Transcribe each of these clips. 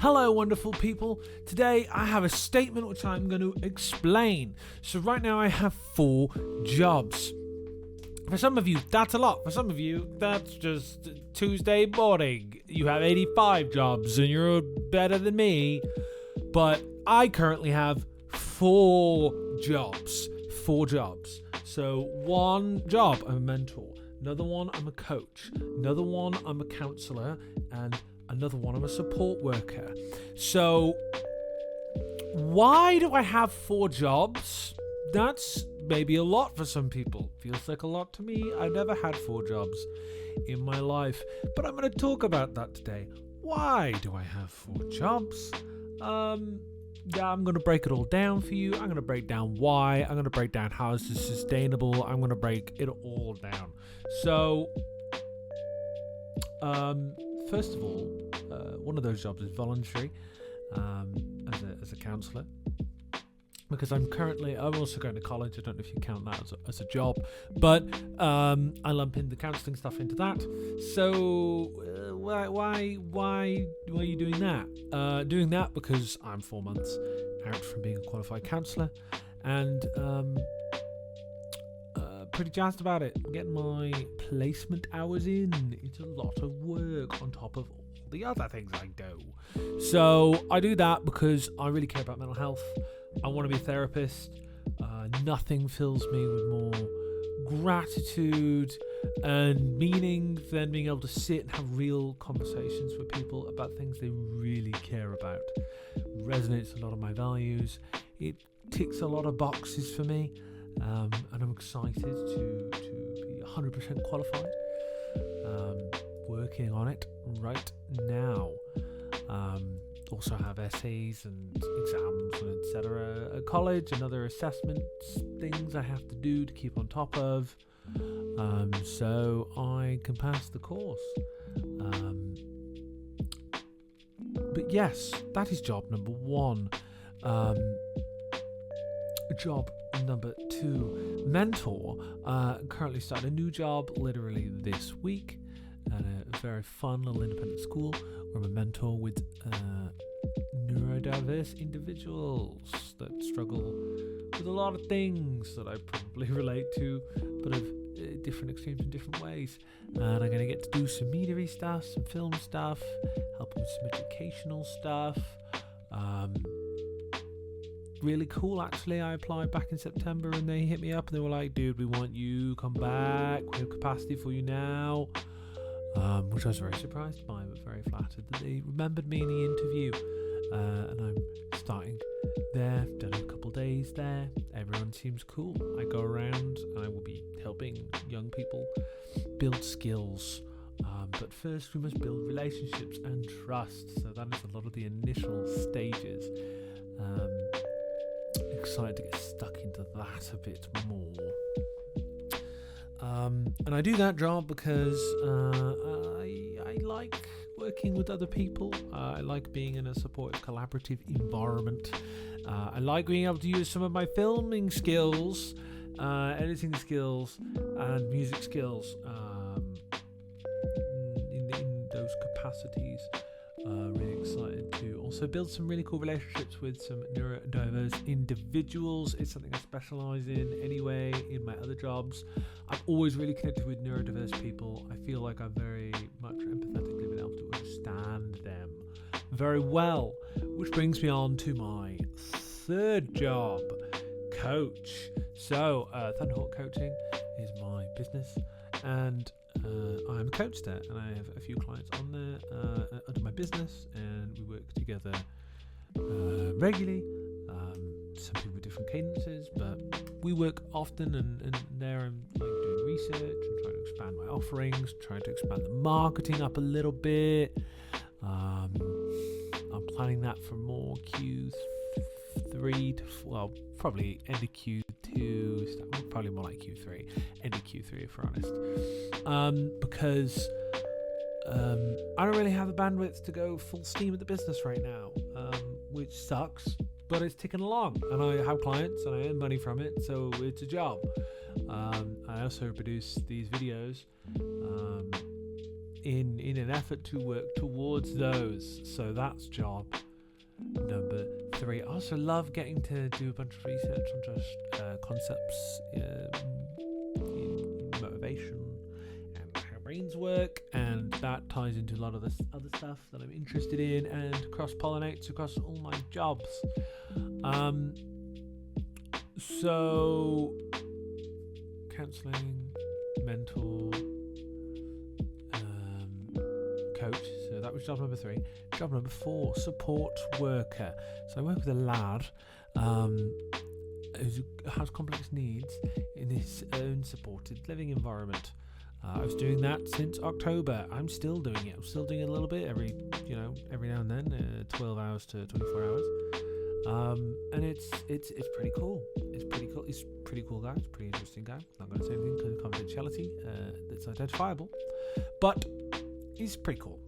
Hello, wonderful people. Today I have a statement which I'm going to explain. So right now I have 4 jobs. For some of you, that's a lot. For some of you, that's just Tuesday morning. You have 85 jobs and you're better than me. But I currently have 4 jobs. 4 jobs. So one job, I'm a mentor. Another one, I'm a coach. Another one, I'm a counsellor. And another one, I'm a support worker. So why do I have 4 jobs? That's maybe a lot for some people. Feels like a lot to me. I've never had 4 jobs in my life. But I'm going to talk about that today. Why do I have 4 jobs? I'm going to break it all down for you. I'm going to break down why. I'm going to break down how this is sustainable. I'm going to break it all down. So, first of all, one of those jobs is voluntary as a counsellor. Because I'm also going to college. I don't know if you count that as a job, but I lump in the counselling stuff into that. So why are you doing that? Doing that because I'm 4 months out from being a qualified counsellor, and pretty jazzed about it. I'm getting my placement hours in. It's a lot of work on top of all the other things I do. So I do that because I really care about mental health. I want to be a therapist. Nothing fills me with more gratitude and meaning than being able to sit and have real conversations with people about things they really care about. It resonates a lot of my values. It ticks a lot of boxes for me, and I'm excited to be 100% qualified. Working on it right now. Also have essays and exams and etc. at college and other assessments, things I have to do to keep on top of, so I can pass the course. But yes, that is job number 1. Job number 2, mentor. Currently started a new job literally this week at a very fun little independent school where I'm a mentor with neurodiverse individuals that struggle with a lot of things that I probably relate to, but of different extremes in different ways. And I'm going to get to do some media stuff, some film stuff, help with some educational stuff. Really cool, actually. I applied back in September and they hit me up and they were like, dude, we want you, come back, we have capacity for you now. Which I was very surprised by, but very flattered that they remembered me in the interview. And I'm starting there, done a couple days there. Everyone seems cool. I go around and I will be helping young people build skills. But first we must build relationships and trust. So that is a lot of the initial stages. Excited to get stuck into that a bit more. And I do that job because I like working with other people. I like being in a supportive, collaborative environment. I like being able to use some of my filming skills, editing skills, and music skills in those capacities. Really excited to also build some really cool relationships with some neurodiverse individuals. It's something I specialise in anyway in my other jobs. I've always really connected with neurodiverse people. I feel like I've very much empathetically been able to understand them very well, which brings me on to my 3rd job, coach. So Thunderhawk Coaching is my business, and I'm a coach there, and I have a few clients on there under my business, and we work together regularly. Some people with different cadences, but we work often, and there I'm like doing research and trying to expand my offerings, trying to expand the marketing up a little bit. I'm planning that for more Q3 probably end of Q2, probably more like Q3, end of Q3 if we're honest, because I don't really have the bandwidth to go full steam at the business right now, which sucks, but it's ticking along, and I have clients and I earn money from it, so it's a job. I also produce these videos in an effort to work towards those. So that's job number 3. I also love getting to do a bunch of research on just concepts in motivation and how brains work, and that ties into a lot of this other stuff that I'm interested in and cross-pollinates across all my jobs. So counselling, mentor, coach. So that was job number 3. Job number 4, support worker. So I work with a lad who has complex needs in his own supported living environment. I was doing that since October. I'm still doing it. I'm still doing it a little bit every now and then, 12 hours to 24 hours. And it's pretty cool. It's pretty cool. He's a pretty cool guy. He's a pretty interesting guy. Not going to say anything because of confidentiality that's identifiable, but he's pretty cool.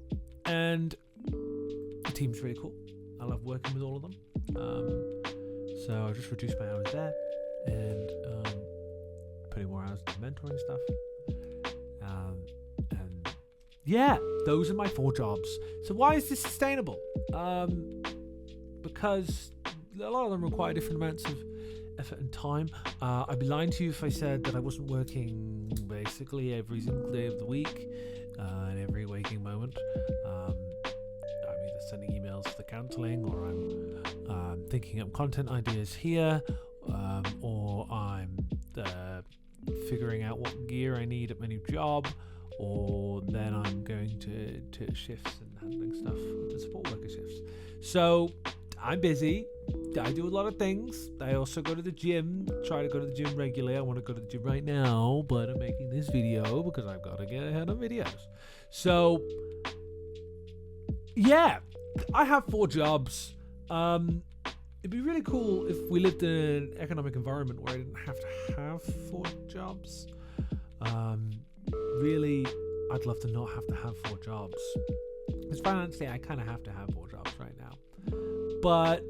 And the team's really cool. I love working with all of them. So I just reduced my hours there and putting more hours into mentoring stuff. And yeah, those are my 4 jobs. So why is this sustainable? Because a lot of them require different amounts of effort and time. I'd be lying to you if I said that I wasn't working basically every single day of the week and every waking moment. I'm either sending emails for the counselling, or I'm thinking up content ideas here, or I'm figuring out what gear I need at my new job, or then I'm going to shifts and handling stuff with the support worker shifts. So I'm busy. I do a lot of things. I also go to the gym, try to go to the gym regularly. I want to go to the gym right now, but I'm making this video because I've got to get ahead on videos. So yeah, I have 4 jobs. It'd be really cool if we lived in an economic environment where I didn't have to have 4 jobs. Really, I'd love to not have to have 4 jobs. Because financially, I kind of have to have 4 jobs right now. But,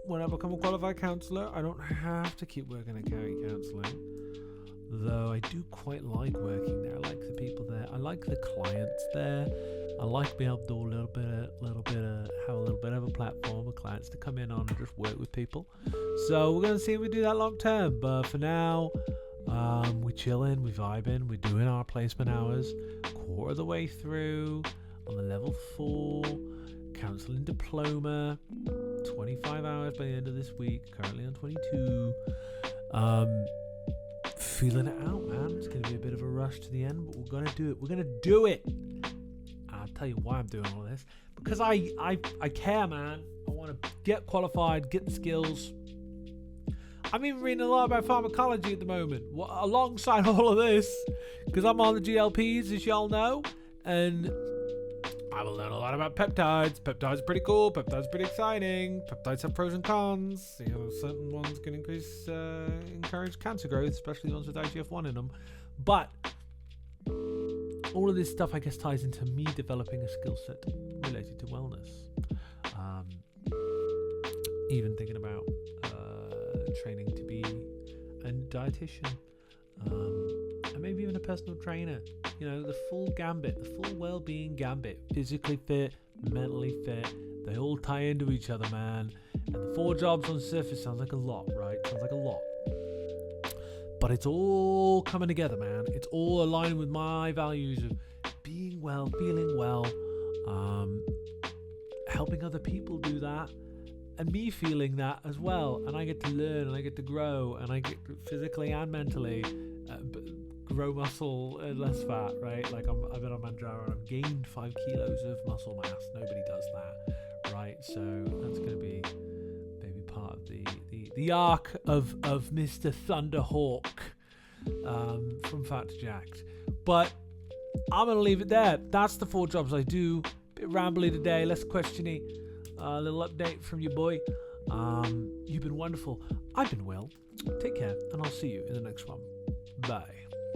when I become a qualified counsellor, I don't have to keep working at county counselling. Though I do quite like working there. I like the people there. I like the clients there. I like being able to do have a little bit of a platform with clients to come in on and just work with people. So we're going to see if we do that long term. But for now, we're chilling, we're vibing, we're doing our placement hours, quarter of the way through on the level 4 counselling diploma, 25 hours by the end of this week, currently on 22. Feeling it out, man. It's going to be a bit of a rush to the end, but we're going to do it. We're going to do it. I'll tell you why I'm doing all this. Because I care, man. I want to get qualified, get the skills. I'm even reading a lot about pharmacology at the moment, alongside all of this, because I'm on the GLPs, as y'all know, and I will learn a lot about peptides. Peptides are pretty cool. Peptides are pretty exciting. Peptides have pros and cons. Certain ones can encourage cancer growth, especially the ones with IGF-1 in them. But all of this stuff, I guess, ties into me developing a skill set related to wellness. Even thinking about training to be a dietitian, and maybe even a personal trainer. The full gambit, the full well-being gambit. Physically fit, mentally fit. They all tie into each other, man. And the 4 jobs on the surface sounds like a lot, right? Sounds like a lot. But it's all coming together, man. It's all aligned with my values of being well, feeling well, helping other people do that, and me feeling that as well. And I get to learn, and I get to grow, and I get to physically and mentally grow muscle and less fat, right? Like I've been on Manjaro and I've gained 5 kilos of muscle mass. Nobody does that, right? So that's going to be maybe part of the arc of Mr. Thunderhawk, from Fat to Jacked. But I'm going to leave it there. That's the 4 jobs I do. Bit rambly today, less questiony. A little update from your boy. You've been wonderful. I've been Will. Take care, and I'll see you in the next one. Bye.